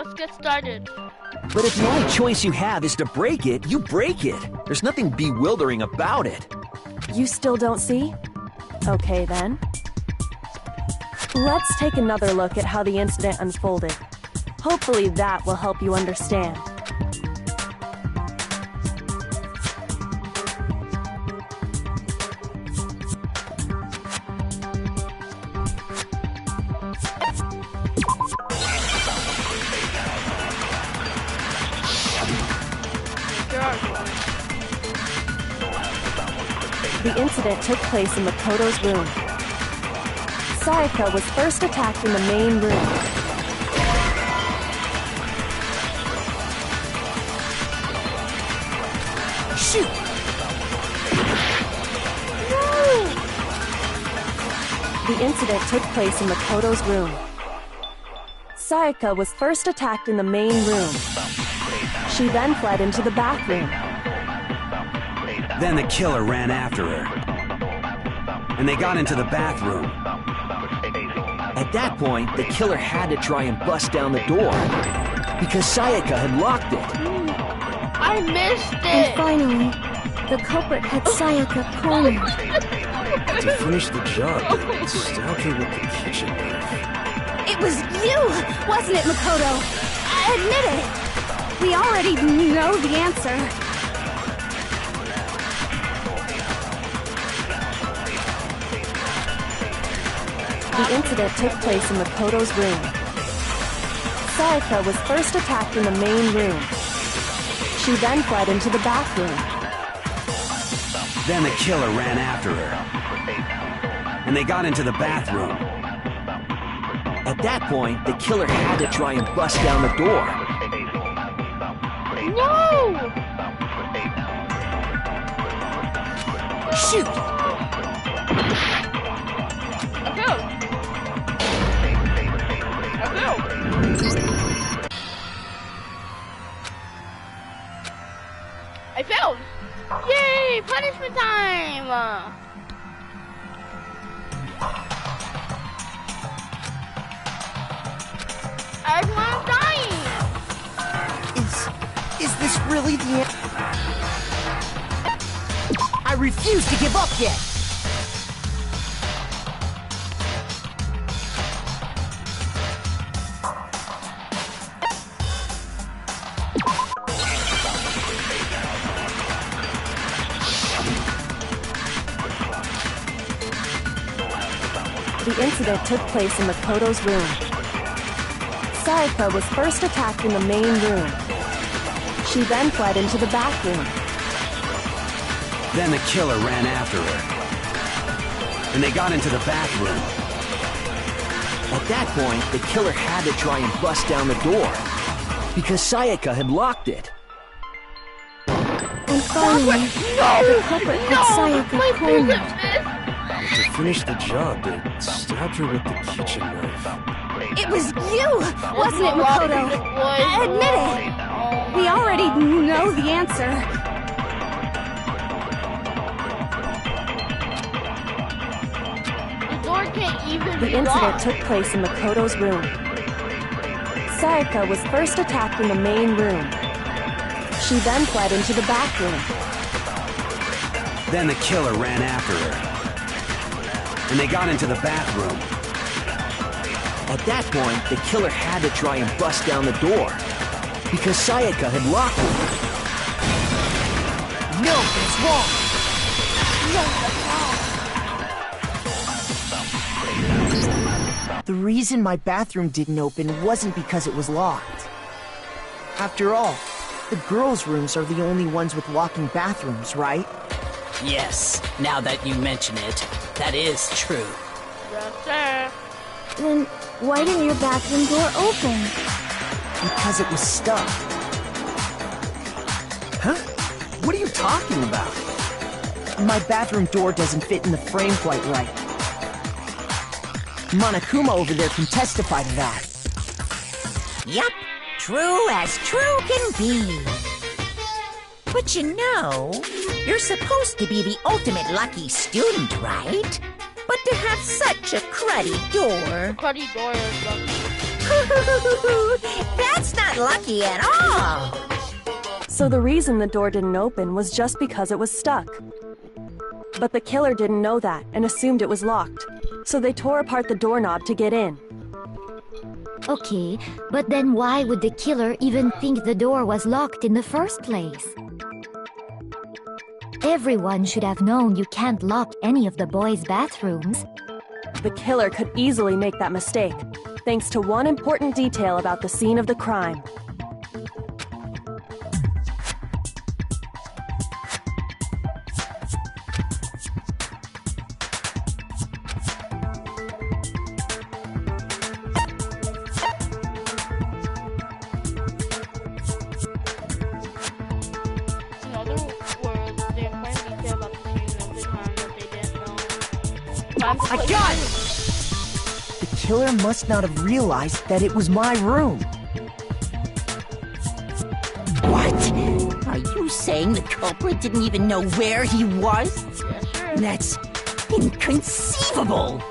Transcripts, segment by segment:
let's get started. But if the only choice you have is to break it, you break it. There's nothing bewildering about it. You still don't see? Okay then. Let's take another look at how the incident unfolded. Hopefully that will help you understand. The incident took place in Makoto's room. Sayaka was first attacked in the main room. Shoot! No! The incident took place in Makoto's room. Sayaka was first attacked in the main room. She then fled into the bathroom. Then the killer ran after her. And they got into the bathroom. At that point, the killer had to try and bust down the door. Because Sayaka had locked it. I missed it! And finally, the culprit had Sayaka cornered. To finish the job, they stabbed her with the kitchen knife. It was you, wasn't it, Makoto? Admit it! We already know the answer. The incident took place in Makoto's room. Sayaka was first attacked in the main room. She then fled into the bathroom. Then the killer ran after her. And they got into the bathroom. At that point, the killer had to try and bust down the door. No! Shoot! I failed! I failed! Yay! Punishment time! Everyone's dying! Is this really the end? I refuse to give up yet! The incident took place in Makoto's room. Sayaka was first attacked in the main room. She then fled into the bathroom. Then the killer ran after her. And they got into the bathroom. At that point, the killer had to try and bust down the door. Because Sayaka had locked it. And finally, the culprit had Sayaka cornered. To finish the job, they stabbed her with the kitchen knife. It was you, wasn't it, Makoto? Admit it! We already know the answer. The door can't even The be incident locked. took place in Makoto's room. Sayaka was first attacked in the main room. She then fled into the bathroom. Then the killer ran after her. And they got into the bathroom. At that point, the killer had to try and bust down the door. Because Sayaka had locked it. No, that's wrong! The reason my bathroom didn't open wasn't because it was locked. After all, the girls' rooms are the only ones with walking bathrooms, right? Yes, now that you mention it, that is true. Yes, sir. Then why didn't your bathroom door open? Because it was stuck. Huh? What are you talking about? My bathroom door doesn't fit in the frame quite right. Monokuma over there can testify to that. Yup, true as true can be. But you know, you're supposed to be the ultimate lucky student, right? But to have such a cruddy door... Cruddy door is lucky. That's not lucky at all. So the reason the door didn't open was just because it was stuck. But the killer didn't know that and assumed it was locked. So they tore apart the doorknob to get in. Okay, but then why would the killer even think the door was locked in the first place? Everyone should have known you can't lock any of the boys' bathrooms. The killer could easily make that mistake, thanks to one important detail about the scene of the crime. In other words, the important detail about the scene of the crime that they didn't know. I got it! The killer must not have realized that it was my room. What? Are you saying the culprit didn't even know where he was? Yeah, sure. That's inconceivable.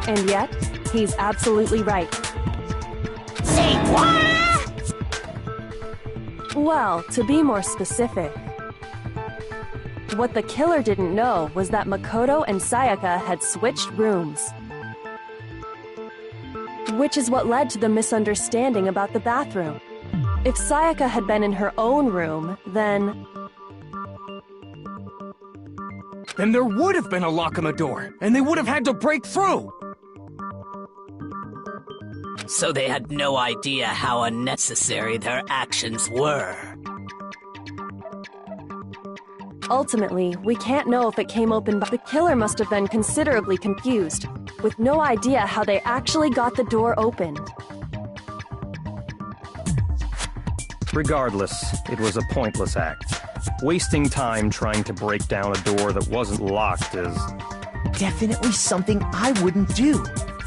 And yet, he's absolutely right. Say what? Well, to be more specific, what the killer didn't know was that Makoto and Sayaka had switched rooms. Which is what led to the misunderstanding about the bathroom. If Sayaka had been in her own room, then there would have been a lock on the door, and they would have had to break through. So they had no idea how unnecessary their actions were. ultimately, we can't know if it came open, but the killer must have been considerably confused, with no idea how they actually got the door opened. Regardless, it was a pointless act. Wasting time trying to break down a door that wasn't locked is... definitely something I wouldn't do,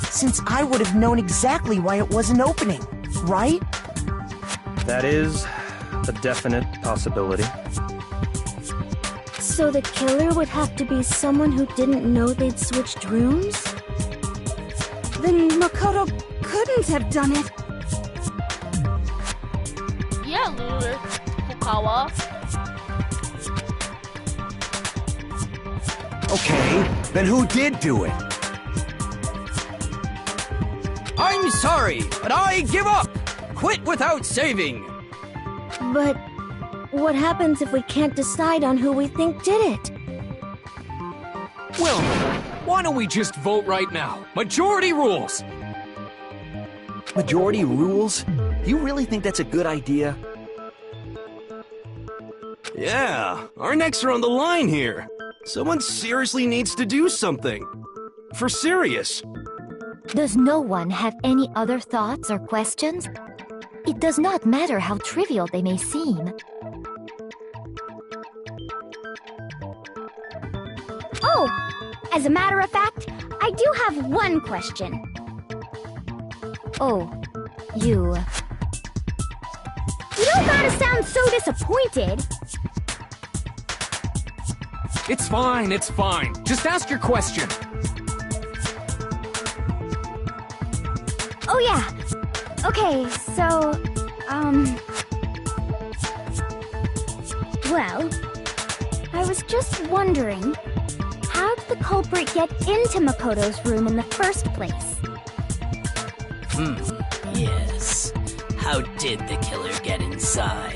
since I would have known exactly why it wasn't opening, right? That is a definite possibility. So the killer would have to be someone who didn't know they'd switched rooms? Then Makoto couldn't have done it. Yeah, loser. Fukawa. Okay, then who did do it? I'm sorry, but I give up! Quit without saving! But what happens if we can't decide on who we think did it? Well, why don't we just vote right now? Majority rules! Majority rules? Do you really think that's a good idea? Yeah, our necks are on the line here. Someone seriously needs to do something. For serious. Does no one have any other thoughts or questions? It does not matter how trivial they may seem. Oh, as a matter of fact, I do have one question. Oh, you... You don't gotta sound so disappointed. It's fine, it's fine. Just ask your question. Oh yeah. Okay, so, well, I was just wondering, how did the culprit get into Makoto's room in the first place? Yes. How did the killer get inside?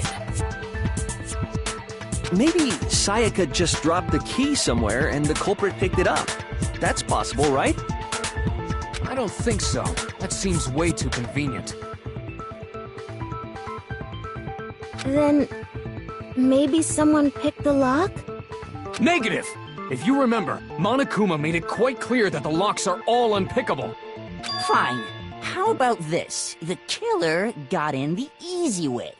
Maybe Sayaka just dropped the key somewhere and the culprit picked it up. That's possible, right? I don't think so. That seems way too convenient. Then, maybe someone picked the lock? Negative! If you remember, Monokuma made it quite clear that the locks are all unpickable. Fine. How about this? The killer got in the easy way.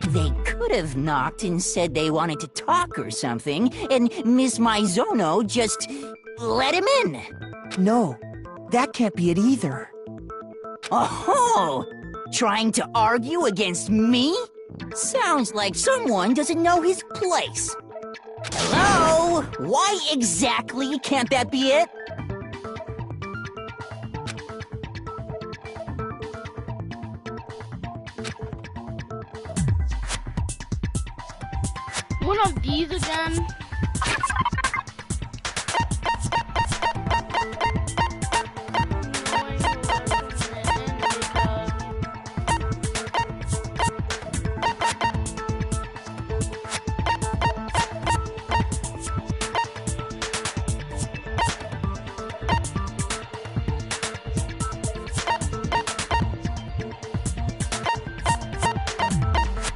They could have knocked and said they wanted to talk or something, and Miss Maizono just let him in. No, that can't be it either. Oh, trying to argue against me? Sounds like someone doesn't know his place. Hello? Why exactly can't that be it? Gr1m-iD's again?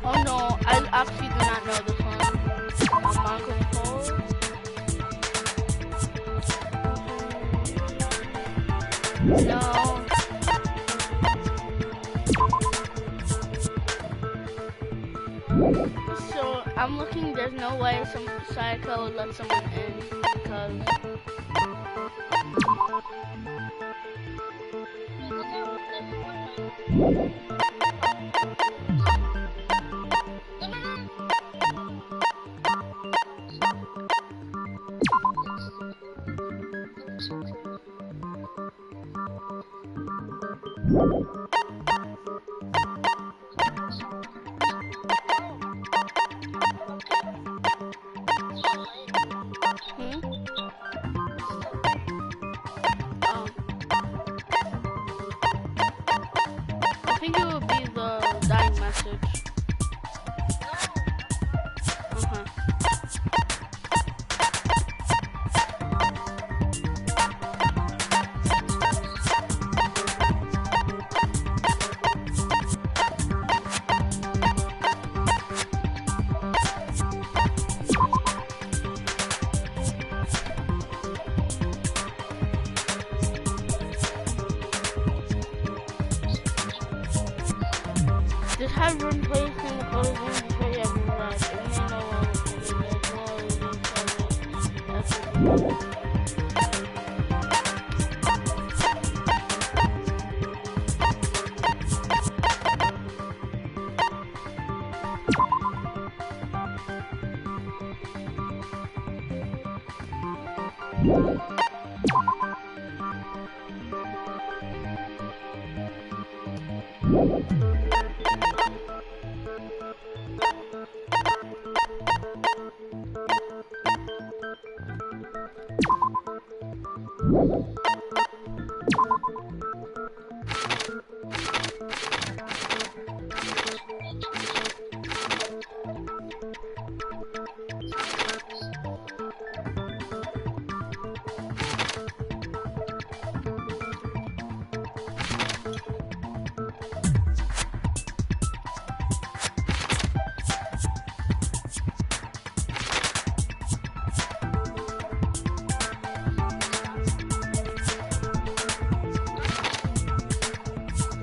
Oh no, I actually do not know this one. No. So I'm looking. There's no way some psycho would let someone in because. I think it would be the dying message. Just have run place in the colors and before you have arrived. It may no longer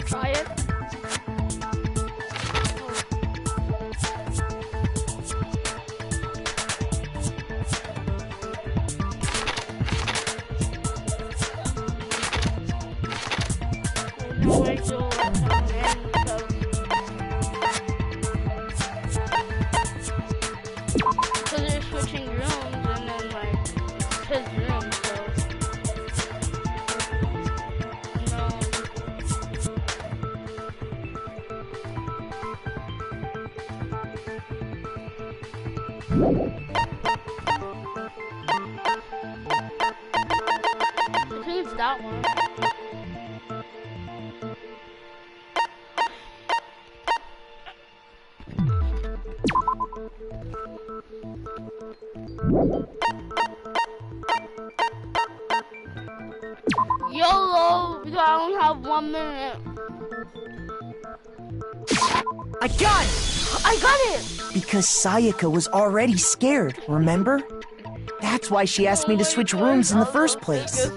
try it. There's no way to let someone in because they're switching rooms and then like it's his room, so I think it's that one. YOLO! Because I only have 1 minute. I got it! I got it! Because Sayaka was already scared, remember? That's why she asked me to switch rooms in the first place.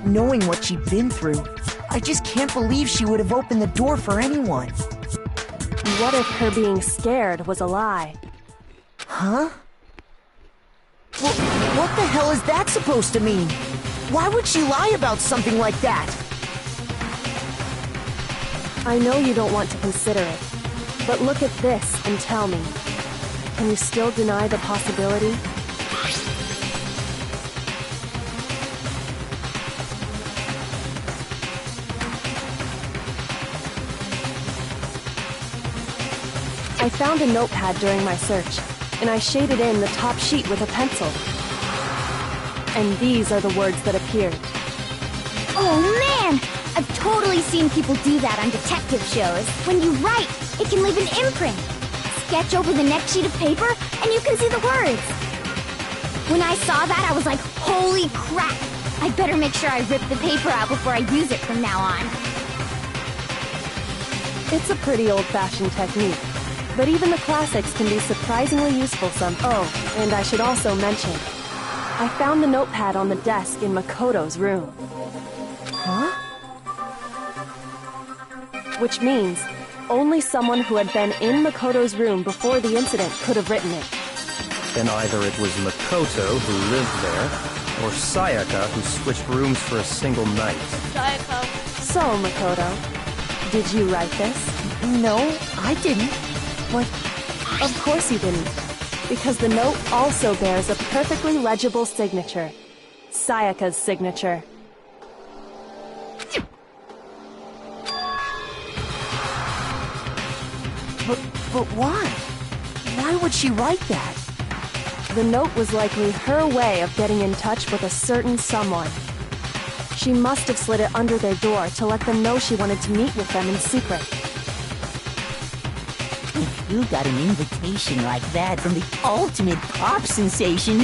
Knowing what she'd been through, I just can't believe she would have opened the door for anyone. What if her being scared was a lie? Huh? Well, what the hell is that supposed to mean? Why would she lie about something like that? I know you don't want to consider it, but look at this and tell me. can you still deny the possibility? I found a notepad during my search, and I shaded in the top sheet with a pencil. And these are the words that appeared. Oh man! I've totally seen people do that on detective shows. When you write, it can leave an imprint. Sketch over the next sheet of paper, and you can see the words. When I saw that, I was like, holy crap! I better make sure I rip the paper out before I use it from now on. It's a pretty old-fashioned technique, but even the classics can be surprisingly useful some. Oh, and I should also mention, I found the notepad on the desk in Makoto's room. Huh? Which means only someone who had been in Makoto's room before the incident could have written it. Then either it was Makoto who lived there, or Sayaka who switched rooms for a single night. Sayaka. So, Makoto, did you write this? No, I didn't. But Of course you didn't, because the note also bears a perfectly legible signature. Sayaka's signature. But why? Why would she write that? The note was likely her way of getting in touch with a certain someone. She must have slid it under their door to let them know she wanted to meet with them in secret. If you got an invitation like that from the ultimate pop sensation,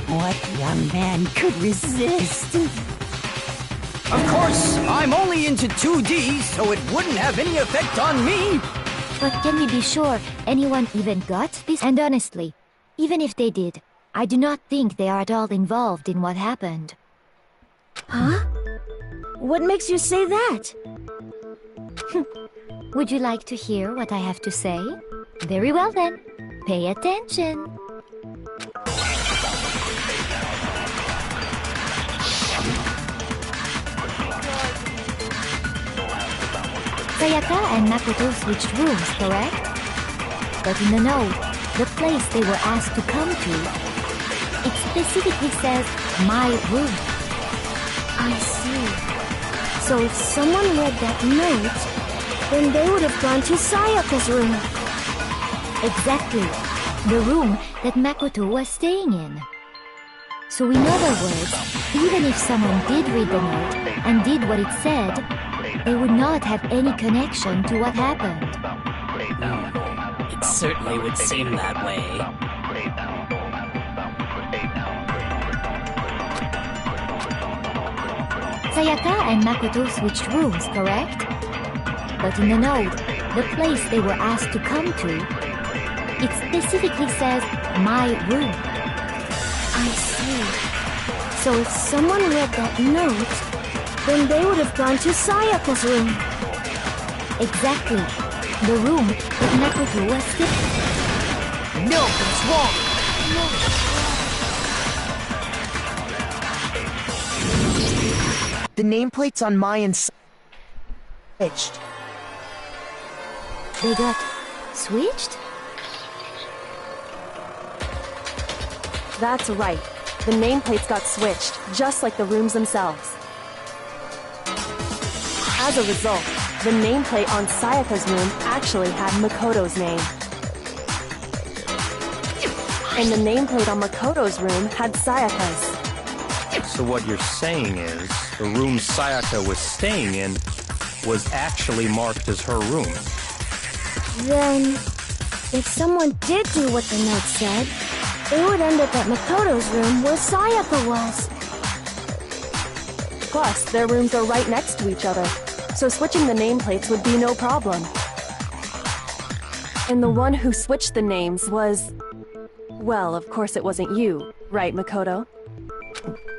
what young man could resist? Of course, I'm only into 2D, so it wouldn't have any effect on me. But can we be sure anyone even got this? And honestly, even if they did, I do not think they are at all involved in what happened. Huh? What makes you say that? Would you like to hear what I have to say? Very well then. Pay attention. Sayaka and Makoto switched rooms, correct? But in the note, the place they were asked to come to, it specifically says, my room. I see. So if someone read that note, then they would have gone to Sayaka's room. Exactly. The room that Makoto was staying in. So in other words, even if someone did read the note and did what it said, they would not have any connection to what happened. It certainly would seem that way. Sayaka and Makoto switched rooms, correct? But in the note, the place they were asked to come to, it specifically says, my room. I see. So if someone read that note, then they would have gone to Sayaka's room. Exactly. The room that Makoto was sitting. No, that's wrong! The nameplates on Mayan's switched. They got switched? That's right. The nameplates got switched, just like the rooms themselves. As a result, the nameplate on Sayaka's room actually had Makoto's name. And the nameplate on Makoto's room had Sayaka's. So what you're saying is, the room Sayaka was staying in was actually marked as her room. Then, if someone did do what the note said, they would end up at Makoto's room where Sayaka was. Plus, their rooms are right next to each other, so switching the nameplates would be no problem. And the one who switched the names was... Well, of course it wasn't you, right, Makoto?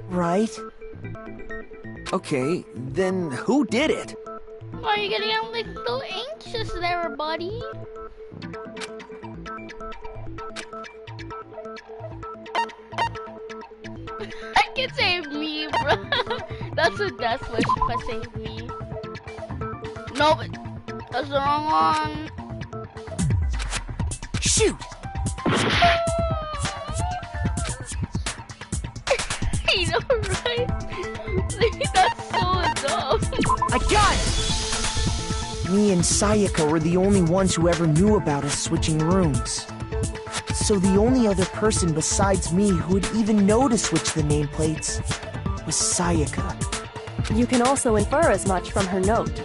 Right? Okay, then who did it? Why are you getting a little anxious there, buddy? I can save me, bro. That's a death wish if I save me. Nope, that's the wrong one. Shoot! You know, right? That's so dumb. I got it! Me and Sayaka were the only ones who ever knew about us switching rooms. So the only other person besides me who would even know to switch the nameplates was Sayaka. You can also infer as much from her note.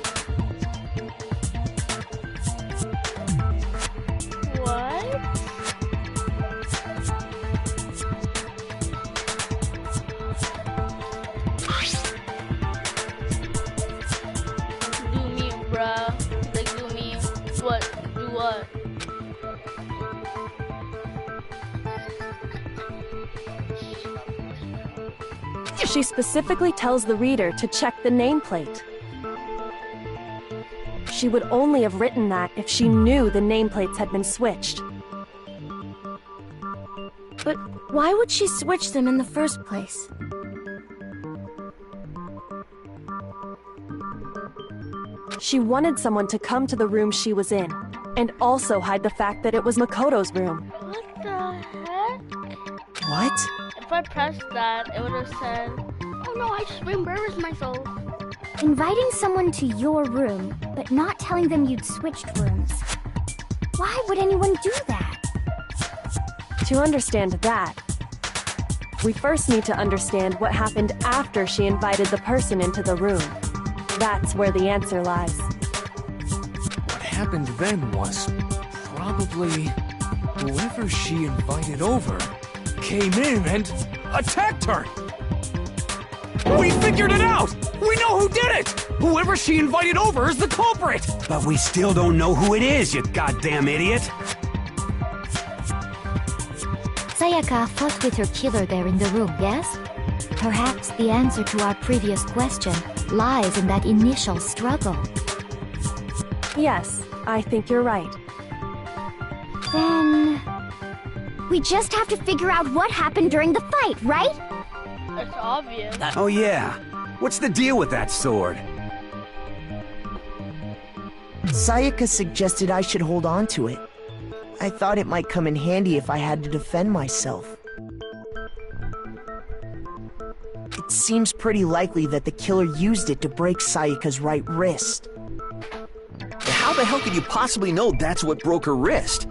What? Do me, bruh. Like, do me. What? Do what? She specifically tells the reader to check the nameplate. She would only have written that if she knew the nameplates had been switched. But why would she switch them in the first place? She wanted someone to come to the room she was in, and also hide the fact that it was Makoto's room. What the heck? What? If I pressed that, it would have said, oh no, I just embarrassed myself. Inviting someone to your room, but not telling them you'd switched rooms. Why would anyone do that? To understand that, we first need to understand what happened after she invited the person into the room. That's where the answer lies. What happened then was probably whoever she invited over came in and attacked her. We figured it out! We know who did it! Whoever she invited over is the culprit! But we still don't know who it is, you goddamn idiot! Sayaka fought with her killer there in the room, yes? Perhaps the answer to our previous question lies in that initial struggle. Yes, I think you're right. Then... we just have to figure out what happened during the fight, right? It's obvious. Oh yeah. What's the deal with that sword? Sayaka suggested I should hold on to it. I thought it might come in handy if I had to defend myself. It seems pretty likely that the killer used it to break Sayaka's right wrist. How the hell could you possibly know that's what broke her wrist?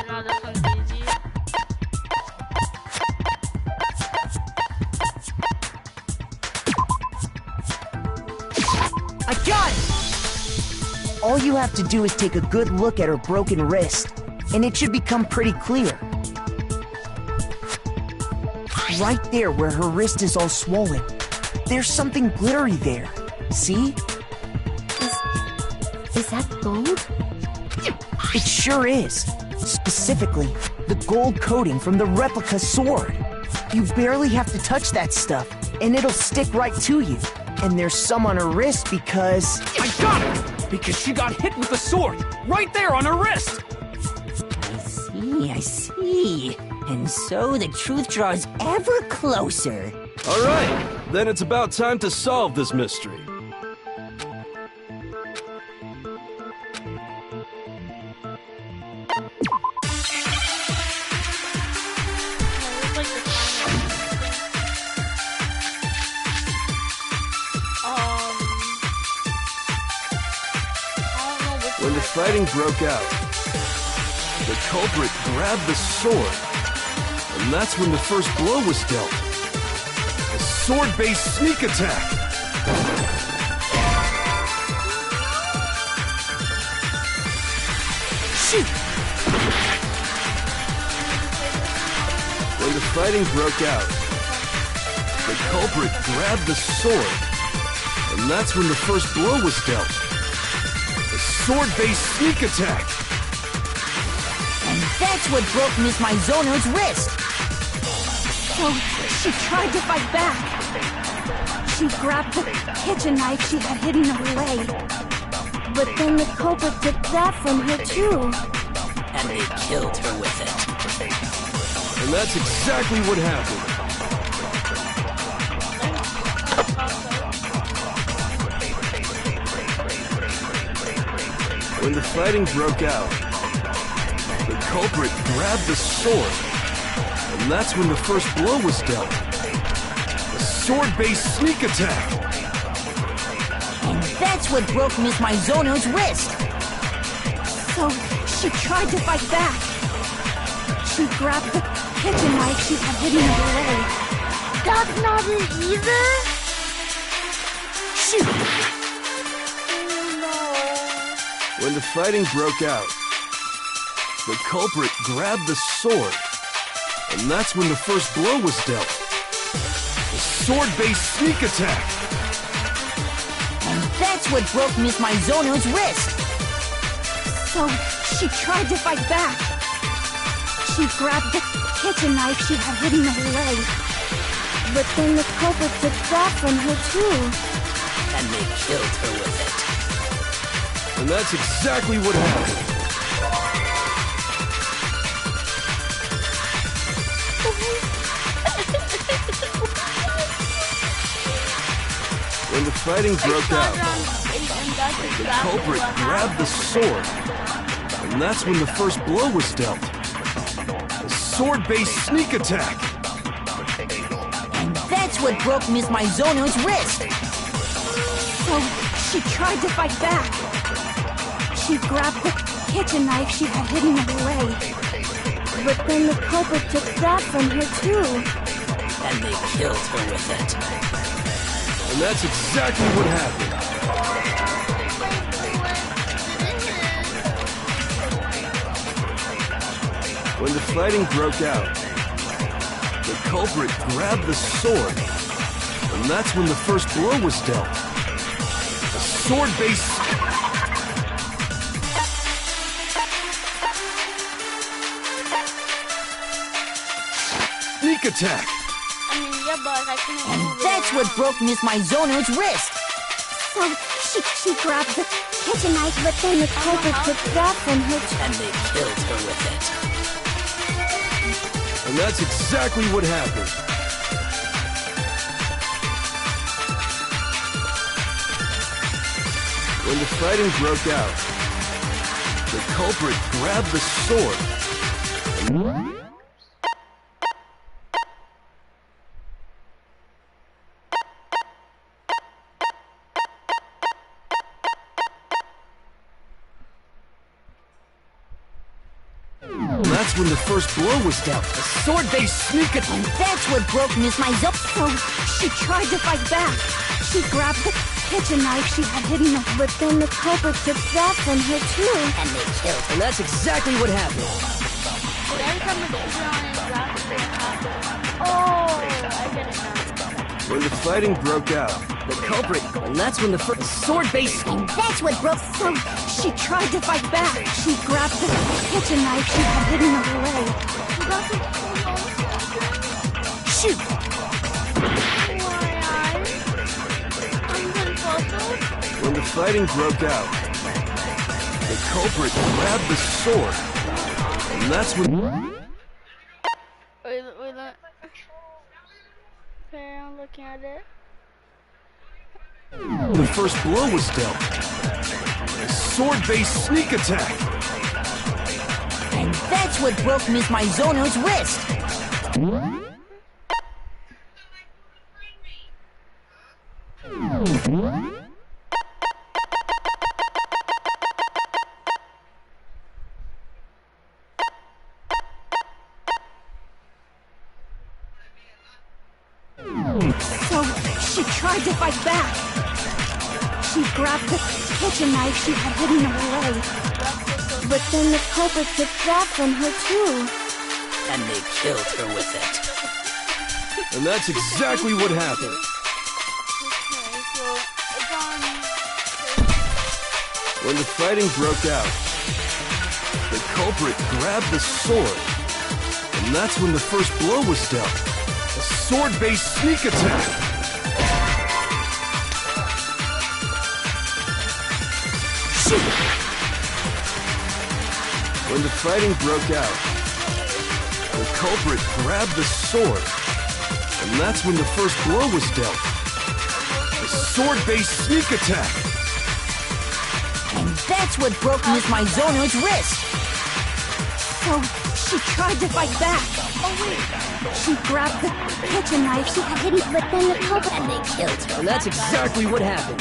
Now this one's easy. I got it! All you have to do is take a good look at her broken wrist, and it should become pretty clear. Right there where her wrist is all swollen, there's something glittery there. See? Is that gold? It sure is. Specifically, the gold coating from the replica sword. You barely have to touch that stuff, and it'll stick right to you. And there's some on her wrist because... I got it! Because she got hit with the sword, right there on her wrist! I see. And so the truth draws ever closer. All right, then it's about time to solve this mystery. When the fighting broke out, the culprit grabbed the sword, and that's when the first blow was dealt. A sword-based sneak attack. Shoot! When the fighting broke out, the culprit grabbed the sword, and that's when the first blow was dealt. A sword-based sneak attack. And that's what broke Miss Mizono's wrist. So she tried to fight back. She grabbed the kitchen knife she had hidden away. But then the culprit took that from her too. And they killed her with it. And that's exactly what happened. When the fighting broke out, the culprit grabbed the sword, and that's when the first blow was dealt. A sword-based sneak attack. And that's what broke Miss Maizono's wrist. So she tried to fight back. She grabbed the kitchen knife she had hidden away. That's not it either? Shoot! When the fighting broke out, the culprit grabbed the sword, and that's when the first blow was dealt. A sword-based sneak attack. And that's what broke Miss Maizono's wrist. So she tried to fight back. She grabbed the kitchen knife she had hidden away. But then the culprit took that from her too. And they killed her with it. And that's exactly what happened. When the fighting broke out, the culprit grabbed the sword, and that's when the first blow was dealt. A sword-based sneak attack. And that's what broke Miss Maizono's wrist. So she tried to fight back. She grabbed the kitchen knife she had hidden away. But then the culprit took that from her too. And they killed her with it. And that's exactly what happened. When the fighting broke out, the culprit grabbed the sword, and that's when the first blow was dealt. A sword-based... sneak attack. And that's what broke Miss Maizono's wrist. So she grabbed the kitchen knife, but then the culprit took that from her too. And they killed her with it. And that's exactly what happened. When the fighting broke out, the culprit grabbed the sword. That's when the first blow was dealt. A sword-based sneak attack. And that's what broke Miss Maizono. So she tried to fight back. She grabbed the kitchen knife she had hidden away. But then the culprit took that from her too. And they killed her. And that's exactly what happened. But every time I put it on it, that's what happened. Oh, I get it now. When the fighting broke out, The culprit, and that's when the first sword-based... And that's what broke... So she tried to fight back. She grabbed the kitchen knife she had hidden away. Shoot! when the fighting broke out, the culprit grabbed the sword, and that's when... Wait, okay, I'm looking at it. The first blow was dealt. A sword-based sneak attack. And that's what broke Miss Maizono's wrist. So she tried to fight back. She grabbed the kitchen knife she had hidden away. But then the culprit took that from her too. And they killed her with it. And that's exactly what happened. When the fighting broke out, the culprit grabbed the sword, and that's when the first blow was dealt. A sword-based sneak attack. Shoot! When the fighting broke out, the culprit grabbed the sword, and that's when the first blow was dealt. A sword-based sneak attack. And that's what broke Miss Mizono's wrist. So she tried to fight back. Oh wait. She grabbed the kitchen knife she had hidden, but then the culprit And they killed her. And that's exactly what happened.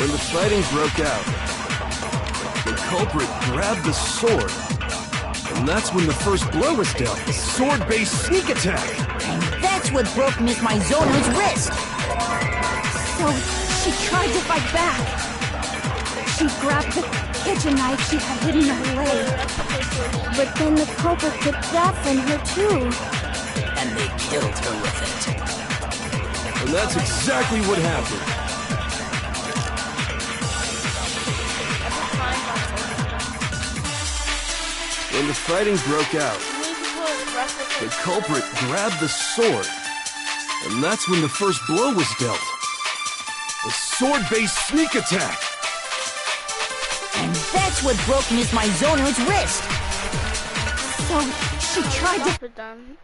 When the fighting broke out, the culprit grabbed the sword. And that's when the first blow was dealt. A sword-based sneak attack. And that's what broke Miss Mizono's wrist. So she tried to fight back. She grabbed the kitchen knife she had hidden away. But then the culprit took that from her too. And they killed her with it. And that's exactly what happened. When the fighting broke out, the culprit grabbed the sword. And that's when the first blow was dealt. A sword-based sneak attack. And that's what broke Miss Mizono's wrist. So she tried to... Done.